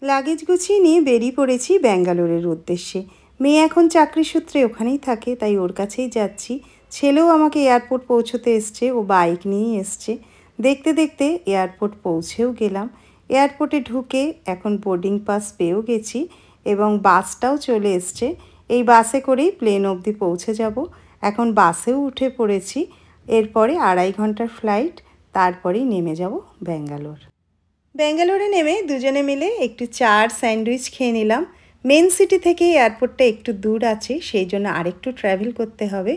Luggage গুছিয়ে নিয়ে বেরিয়ে পড়েছি ব্যাঙ্গালোরের উদ্দেশ্যে। মেয়ে এখন চাকরি সূত্রে ওখানেই থাকে, তাই ওর কাছেই যাচ্ছি। ছেলেও আমাকে এয়ারপোর্ট পৌঁছতে এসছে, ও বাইক নিয়েই এসছে। দেখতে দেখতে এয়ারপোর্ট পৌঁছেও গেলাম। এয়ারপোর্টে ঢুকে এখন বোর্ডিং পাস পেয়েও গেছি এবং বাসটাও চলে এসছে। এই বাসে করেই প্লেন অবধি পৌঁছে যাব। এখন বাসেও উঠে পড়েছি। এরপরে 2.5 ঘন্টার ফ্লাইট, তারপরেই নেমে যাব ব্যাঙ্গালোর। ব্যাঙ্গালোরে নেমে দুজনে মিলে একটু চা আর স্যান্ডউইচ খেয়ে নিলাম। মেন সিটি থেকে এয়ারপোর্টটা একটু দূর আছে, সেই জন্য আরেকটু ট্র্যাভেল করতে হবে।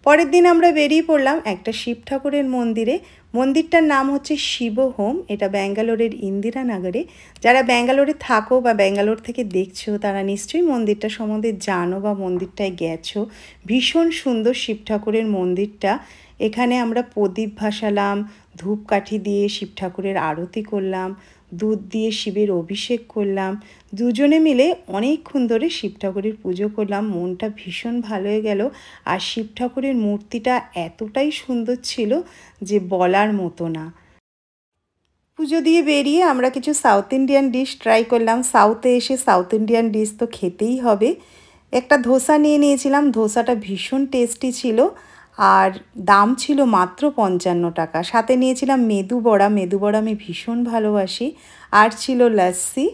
পরের দিন আমরা বেরিয়ে পড়লাম একটা শিব ঠাকুরের মন্দিরে। মন্দিরটার নাম হচ্ছে শিবহোম। এটা ব্যাঙ্গালোরের ইন্দিরানগরে। যারা ব্যাঙ্গালোরে থাকো বা ব্যাঙ্গালোর থেকে দেখছো তারা নিশ্চয়ই মন্দিরটা সম্বন্ধে জানো বা মন্দিরটায় গেছো। ভীষণ সুন্দর শিব ঠাকুরের মন্দিরটা। এখানে আমরা প্রদীপ ভাসালাম, ধূপকাঠি দিয়ে শিব ঠাকুরের আরতি করলাম, দুধ দিয়ে শিবের অভিষেক করলাম। দুজনে মিলে অনেকক্ষণ ধরে শিব ঠাকুরের পুজো করলাম। মনটা ভীষণ ভালো হয়ে গেল। আর শিব ঠাকুরের মূর্তিটা এতটাই সুন্দর ছিল যে বলার মতো না। পুজো দিয়ে বেরিয়ে আমরা কিছু সাউথ ইন্ডিয়ান ডিশ ট্রাই করলাম। সাউথে এসে সাউথ ইন্ডিয়ান ডিশ তো খেতেই হবে। একটা ধোসা নিয়ে নিয়েছিলাম। ধোসাটা ভীষণ টেস্টি ছিল আর দাম ছিল মাত্র 55 টাকা। সাথে নিয়েছিলাম মেদু বড়া। মেদু বড়া আমি ভীষণ ভালোবাসি। আর ছিল লস্যি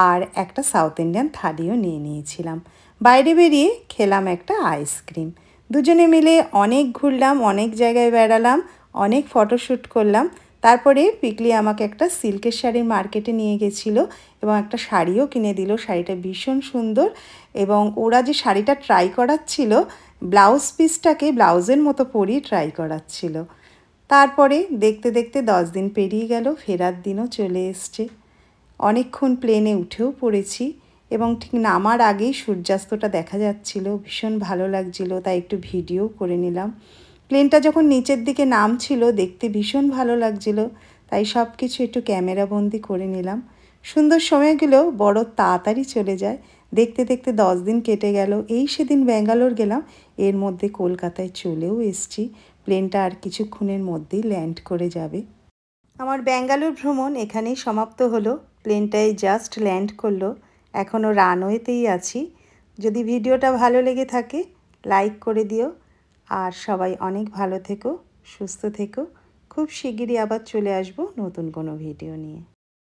আর একটা সাউথ ইন্ডিয়ান থালিও নিয়ে নিয়েছিলাম। বাইরে বেরিয়ে খেলাম একটা আইসক্রিম। দুজনে মিলে অনেক ঘুরলাম, অনেক জায়গায় বেড়ালাম, অনেক ফটোশ্যুট করলাম। তারপরে পিকলি আমাকে একটা সিল্কের শাড়ির মার্কেটে নিয়ে গেছিলো এবং একটা শাড়িও কিনে দিল। শাড়িটা ভীষণ সুন্দর এবং ওরা যে শাড়িটা ট্রাই করাচ্ছিল, ব্লাউজ পিসটাকে ব্লাউজের মতো পরিয়ে ট্রাই করাচ্ছিল। তারপরে দেখতে দেখতে 10 দিন পেরিয়ে গেল, ফেরার দিনও চলে এসছে। অনেকক্ষণ প্লেনে উঠেও পড়েছি এবং ঠিক নামার আগেই সূর্যাস্তটা দেখা যাচ্ছিল। ভীষণ ভালো লাগছিল, তাই একটু ভিডিও করে নিলাম। প্লেনটা যখন নিচের দিকে নামছিল দেখতে ভীষণ ভালো লাগছিল, তাই সব কিছু একটু ক্যামেরাবন্দি করে নিলাম। সুন্দর সময়গুলো বড় তাড়াতাড়ি চলে যায়। দেখতে দেখতে 10 দিন কেটে গেল। এই সেদিন ব্যাঙ্গালোর গেলাম, এর মধ্যে কলকাতায় চলেও এসছি। প্লেনটা আর কিছুক্ষণের মধ্যেই ল্যান্ড করে যাবে। আমার ব্যাঙ্গালোর ভ্রমণ এখানেই সমাপ্ত হলো। প্লেনটাই জাস্ট ল্যান্ড করলো, এখনও রানওয়েতেই আছি। যদি ভিডিওটা ভালো লেগে থাকে লাইক করে দিও। আর সবাই অনেক ভালো থেকো, সুস্থ থেকো। খুব শিগগিরই আবার চলে আসবো নতুন কোনো ভিডিও নিয়ে।